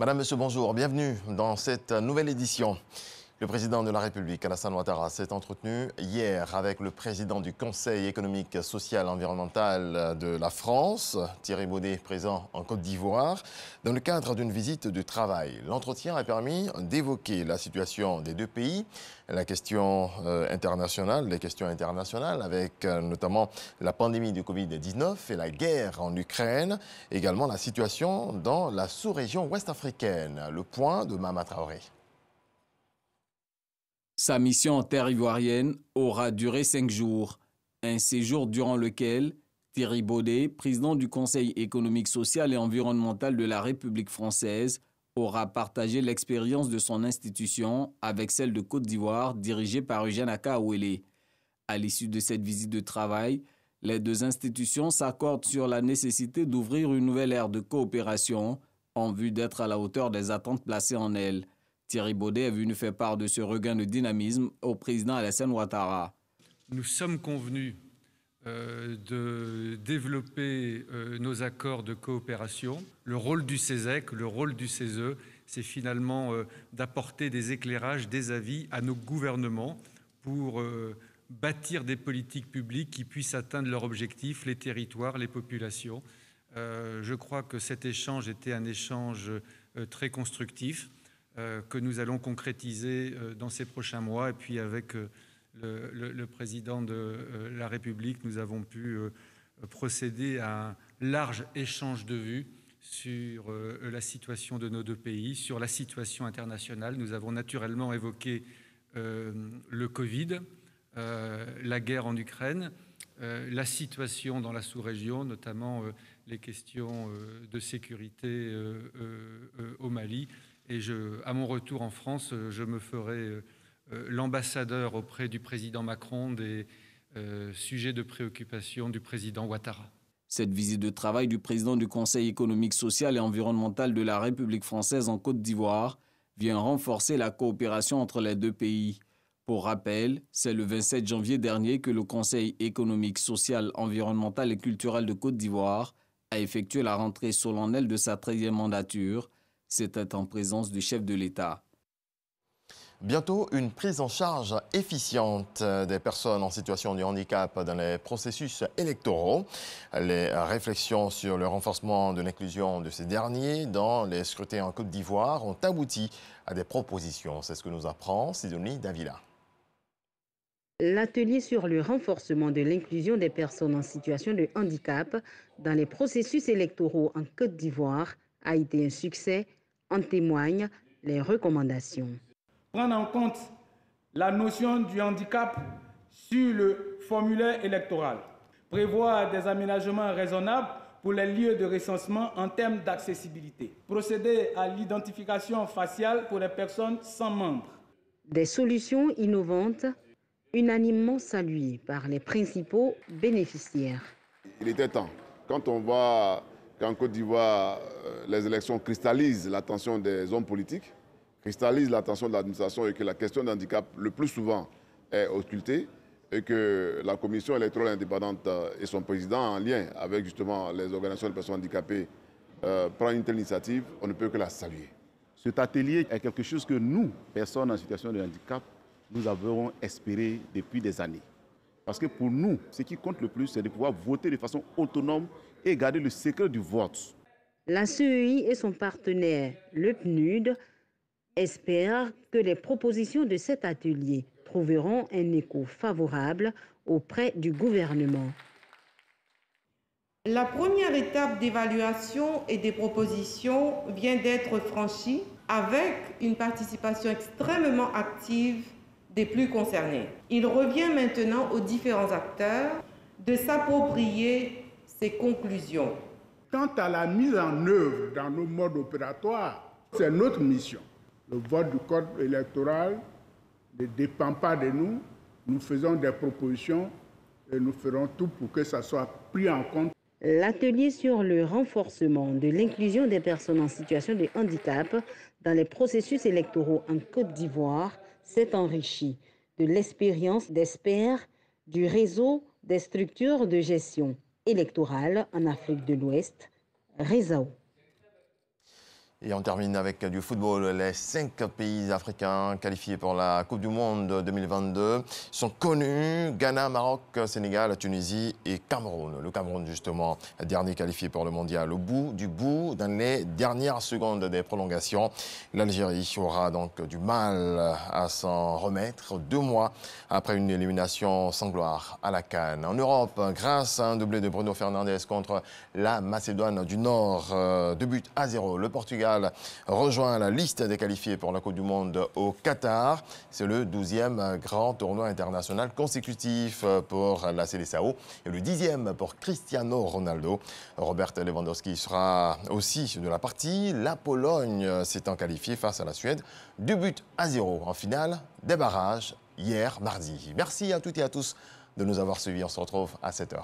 Madame, Monsieur, bonjour. Bienvenue dans cette nouvelle édition. Le président de la République, Alassane Ouattara, s'est entretenu hier avec le président du Conseil économique, social et environnemental de la France, Thierry Baudet, présent en Côte d'Ivoire, dans le cadre d'une visite de travail. L'entretien a permis d'évoquer la situation des deux pays, les questions internationales avec notamment la pandémie de Covid-19 et la guerre en Ukraine, également la situation dans la sous-région ouest-africaine. Le point de Mama Traoré. Sa mission en terre ivoirienne aura duré 5 jours. Un séjour durant lequel Thierry Baudet, président du Conseil économique, social et environnemental de la République française, aura partagé l'expérience de son institution avec celle de Côte d'Ivoire, dirigée par Eugène Akaouélé. À l'issue de cette visite de travail, les deux institutions s'accordent sur la nécessité d'ouvrir une nouvelle ère de coopération en vue d'être à la hauteur des attentes placées en elle. Thierry Baudet est venu faire part de ce regain de dynamisme au président Alassane Ouattara. Nous sommes convenus de développer nos accords de coopération. Le rôle du CESEC, le rôle du CESE, c'est finalement d'apporter des éclairages, des avis à nos gouvernements pour bâtir des politiques publiques qui puissent atteindre leurs objectifs, les territoires, les populations. Je crois que cet échange était un échange très constructif, que nous allons concrétiser dans ces prochains mois. Et puis avec le président de la République, nous avons pu procéder à un large échange de vues sur la situation de nos deux pays, sur la situation internationale. Nous avons naturellement évoqué le Covid, la guerre en Ukraine, la situation dans la sous-région, notamment les questions de sécurité au Mali. Et à mon retour en France, je me ferai l'ambassadeur auprès du président Macron des sujets de préoccupation du président Ouattara. Cette visite de travail du président du Conseil économique, social et environnemental de la République française en Côte d'Ivoire vient renforcer la coopération entre les deux pays. Pour rappel, c'est le 27 janvier dernier que le Conseil économique, social, environnemental et culturel de Côte d'Ivoire a effectué la rentrée solennelle de sa 13e mandature. C'était en présence du chef de l'État. Bientôt, une prise en charge efficiente des personnes en situation de handicap dans les processus électoraux. Les réflexions sur le renforcement de l'inclusion de ces derniers dans les scrutins en Côte d'Ivoire ont abouti à des propositions. C'est ce que nous apprend Sidonie Davila. L'atelier sur le renforcement de l'inclusion des personnes en situation de handicap dans les processus électoraux en Côte d'Ivoire a été un succès. En témoignent les recommandations. Prendre en compte la notion du handicap sur le formulaire électoral. Prévoir des aménagements raisonnables pour les lieux de recensement en termes d'accessibilité. Procéder à l'identification faciale pour les personnes sans membres. Des solutions innovantes, unanimement saluées par les principaux bénéficiaires. Il était temps. Quand on voit qu'en Côte d'Ivoire, les élections cristallisent l'attention des hommes politiques, cristallisent l'attention de l'administration et que la question de handicap, le plus souvent, est occultée et que la commission électorale indépendante et son président, en lien avec justement les organisations de personnes handicapées, prennent une telle initiative, on ne peut que la saluer. Cet atelier est quelque chose que nous, personnes en situation de handicap, nous avons espéré depuis des années. Parce que pour nous, ce qui compte le plus, c'est de pouvoir voter de façon autonome et garder le secret du vote. La CEI et son partenaire, le PNUD, espèrent que les propositions de cet atelier trouveront un écho favorable auprès du gouvernement. La première étape d'évaluation et des propositions vient d'être franchie avec une participation extrêmement active des plus concernés. Il revient maintenant aux différents acteurs de s'approprier ces conclusions. Quant à la mise en œuvre dans nos modes opératoires, c'est notre mission. Le vote du code électoral ne dépend pas de nous. Nous faisons des propositions et nous ferons tout pour que ça soit pris en compte. L'atelier sur le renforcement de l'inclusion des personnes en situation de handicap dans les processus électoraux en Côte d'Ivoire s'est enrichi de l'expérience d'experts du réseau des structures de gestion électorale en Afrique de l'Ouest, RESAO. Et on termine avec du football. Les 5 pays africains qualifiés pour la Coupe du Monde 2022 sont connus. Ghana, Maroc, Sénégal, Tunisie et Cameroun. Le Cameroun, justement, dernier qualifié pour le mondial. Au bout du bout, dans les dernières secondes des prolongations, l'Algérie aura donc du mal à s'en remettre 2 mois après une élimination sans gloire à la CAN. En Europe, grâce à un doublé de Bruno Fernandes contre la Macédoine du Nord, 2-0, le Portugal rejoint la liste des qualifiés pour la Coupe du Monde au Qatar. C'est le 12e grand tournoi international consécutif pour la Seleção et le 10e pour Cristiano Ronaldo. Robert Lewandowski sera aussi de la partie. La Pologne s'étant qualifiée face à la Suède, 2-0 en finale des barrages hier mardi. Merci à toutes et à tous de nous avoir suivis. On se retrouve à 7h.